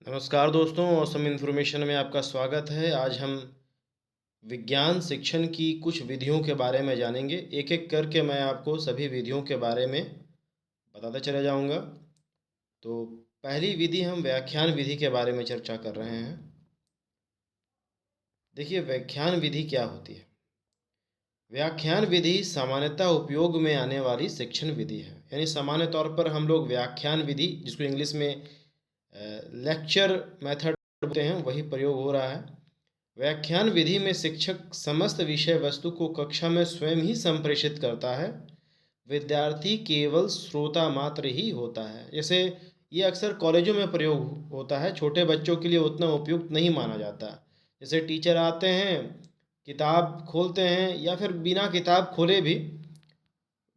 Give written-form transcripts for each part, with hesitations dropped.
नमस्कार दोस्तों, awesome information में आपका स्वागत है। आज हम विज्ञान शिक्षण की कुछ विधियों के बारे में जानेंगे। एक-एक करके मैं आपको सभी विधियों के बारे में बताता चला जाऊँगा। तो पहली विधि हम व्याख्यान विधि के बारे में चर्चा कर रहे हैं। देखिए व्याख्यान विधि क्या होती है? व्याख्यान विधि सामान्यतः उपयोग में आने वाली शिक्षण विधि है। यानी सामान्य तौर पर हम लोग व्याख्यान विधि जिसको इंग्लिश में लेक्चर मेथड बोलते हैं वही प्रयोग हो रहा है। व्याख्यान विधि में शिक्षक समस्त विषय वस्तु को कक्षा में स्वयं ही संप्रेषित करता है। विद्यार्थी केवल श्रोता मात्र ही होता है। जैसे ये अक्सर कॉलेजों में प्रयोग होता है, छोटे बच्चों के लिए उतना उपयुक्त नहीं माना जाता। जैसे टीचर आते हैं, किताब खोलते हैं या फिर बिना किताब खोले भी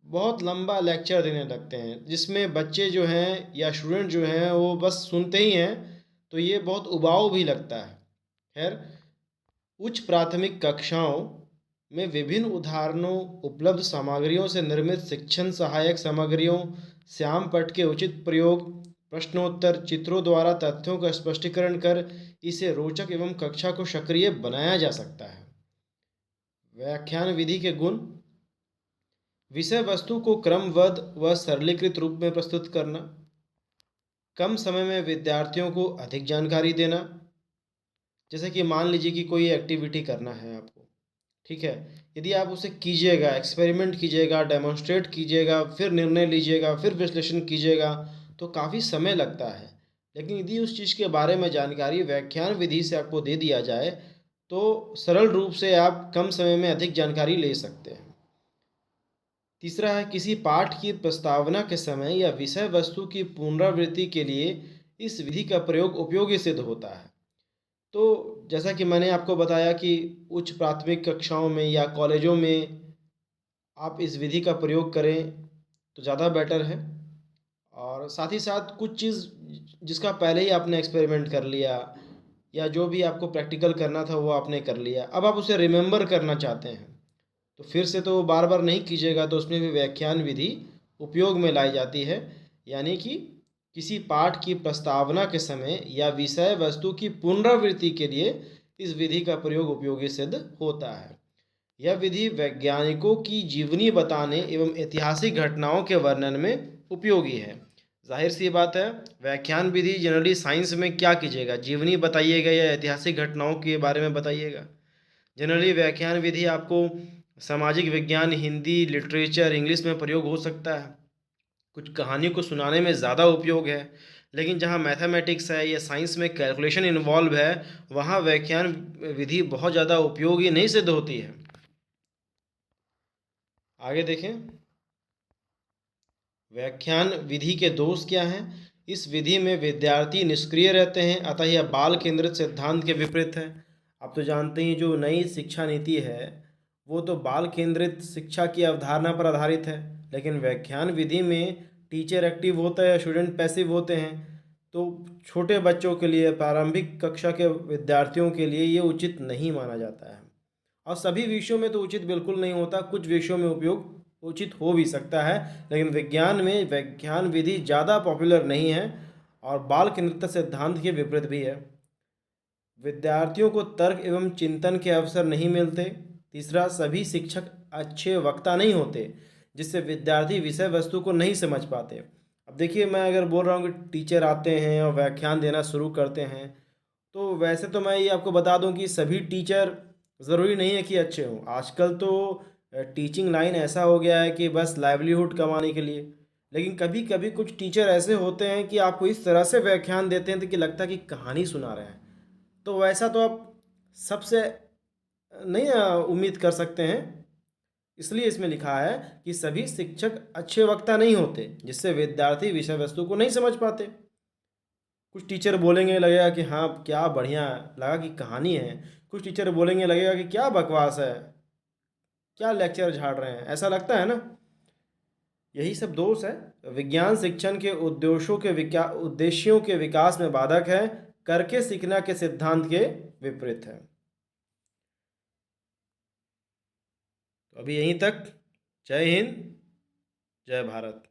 बहुत लंबा लेक्चर देने लगते हैं, जिसमें बच्चे जो हैं या स्टूडेंट जो हैं वो बस सुनते ही हैं, तो ये बहुत उबाऊ भी लगता है। खैर, उच्च प्राथमिक कक्षाओं में विभिन्न उदाहरणों, उपलब्ध सामग्रियों से निर्मित शिक्षण सहायक सामग्रियों, श्याम पट्ट के उचित प्रयोग, प्रश्नोत्तर, चित्रों द्वारा तथ्यों का स्पष्टीकरण कर इसे रोचक एवं कक्षा को सक्रिय बनाया जा सकता है। व्याख्यान विधि के गुण: विषय वस्तु को क्रमबद्ध व सरलीकृत रूप में प्रस्तुत करना, कम समय में विद्यार्थियों को अधिक जानकारी देना। जैसे कि मान लीजिए कि कोई एक्टिविटी करना है आपको, ठीक है? यदि आप उसे कीजिएगा, एक्सपेरिमेंट कीजिएगा, डेमोन्स्ट्रेट कीजिएगा, फिर निर्णय लीजिएगा, फिर विश्लेषण कीजिएगा, तो काफ़ी समय लगता है। लेकिन यदि उस चीज़ के बारे में जानकारी व्याख्यान विधि से आपको दे दिया जाए, तो सरल रूप से आप कम समय में अधिक जानकारी ले सकते हैं। तीसरा है, किसी पाठ की प्रस्तावना के समय या विषय वस्तु की पुनरावृत्ति के लिए इस विधि का प्रयोग उपयोगी सिद्ध होता है। तो जैसा कि मैंने आपको बताया कि उच्च प्राथमिक कक्षाओं में या कॉलेजों में आप इस विधि का प्रयोग करें तो ज़्यादा बेटर है। और साथ ही साथ कुछ चीज़ जिसका पहले ही आपने एक्सपेरिमेंट कर लिया या जो भी आपको प्रैक्टिकल करना था वो आपने कर लिया, अब आप उसे रिमेंबर करना चाहते हैं, तो फिर से तो बार बार नहीं कीजिएगा, तो उसमें भी व्याख्यान विधि उपयोग में लाई जाती है। यानी कि किसी पाठ की प्रस्तावना के समय या विषय वस्तु की पुनरावृत्ति के लिए इस विधि का प्रयोग उपयोगी सिद्ध होता है। यह विधि वैज्ञानिकों की जीवनी बताने एवं ऐतिहासिक घटनाओं के वर्णन में उपयोगी है। जाहिर सी बात है, व्याख्यान विधि जनरली साइंस में क्या कीजिएगा, जीवनी बताइएगा या ऐतिहासिक घटनाओं के बारे में बताइएगा। जनरली व्याख्यान विधि आपको सामाजिक विज्ञान, हिंदी, लिटरेचर, इंग्लिश में प्रयोग हो सकता है। कुछ कहानियों को सुनाने में ज़्यादा उपयोग है। लेकिन जहाँ मैथमेटिक्स है या साइंस में कैलकुलेशन इन्वॉल्व है, वहाँ व्याख्यान विधि बहुत ज़्यादा उपयोगी नहीं सिद्ध होती है। आगे देखें, व्याख्यान विधि के दोष क्या हैं? इस विधि में विद्यार्थी निष्क्रिय रहते हैं, अतः यह बाल केंद्रित सिद्धांत के विपरीत है। आप तो जानते हैं जो नई शिक्षा नीति है वो तो बाल केंद्रित शिक्षा की अवधारणा पर आधारित है, लेकिन व्याख्यान विधि में टीचर एक्टिव होता है, स्टूडेंट पैसिव होते हैं। तो छोटे बच्चों के लिए, प्रारंभिक कक्षा के विद्यार्थियों के लिए ये उचित नहीं माना जाता है। और सभी विषयों में तो उचित बिल्कुल नहीं होता, कुछ विषयों में उपयोग उचित हो भी सकता है, लेकिन विज्ञान में व्याख्यान विधि ज़्यादा पॉपुलर नहीं है और बाल केंद्रित सिद्धांत के विपरीत भी है। विद्यार्थियों को तर्क एवं चिंतन के अवसर नहीं मिलते। तीसरा, सभी शिक्षक अच्छे वक्ता नहीं होते, जिससे विद्यार्थी विषय वस्तु को नहीं समझ पाते। अब देखिए, मैं अगर बोल रहा हूँ कि टीचर आते हैं और व्याख्यान देना शुरू करते हैं, तो वैसे तो मैं ये आपको बता दूं कि सभी टीचर ज़रूरी नहीं है कि अच्छे हों। आजकल तो टीचिंग लाइन ऐसा हो गया है कि बस लाइवलीहुड कमाने के लिए। लेकिन कभी कभी कुछ टीचर ऐसे होते हैं कि आपको इस तरह से व्याख्यान देते हैं तो कि लगता है कि कहानी सुना रहे हैं। तो वैसा तो आप सबसे नहीं उम्मीद कर सकते हैं। इसलिए इसमें लिखा है कि सभी शिक्षक अच्छे वक्ता नहीं होते, जिससे विद्यार्थी विषय वस्तु को नहीं समझ पाते। कुछ टीचर बोलेंगे लगेगा कि हाँ क्या बढ़िया लगा कि कहानी है, कुछ टीचर बोलेंगे लगेगा कि क्या बकवास है, क्या लेक्चर झाड़ रहे हैं, ऐसा लगता है ना। यही सब दोष है। विज्ञान शिक्षण के उद्देश्यों के विकास में बाधक है, करके सीखना के सिद्धांत के विपरीत है। तो अभी यहीं तक। जय हिंद, जय भारत।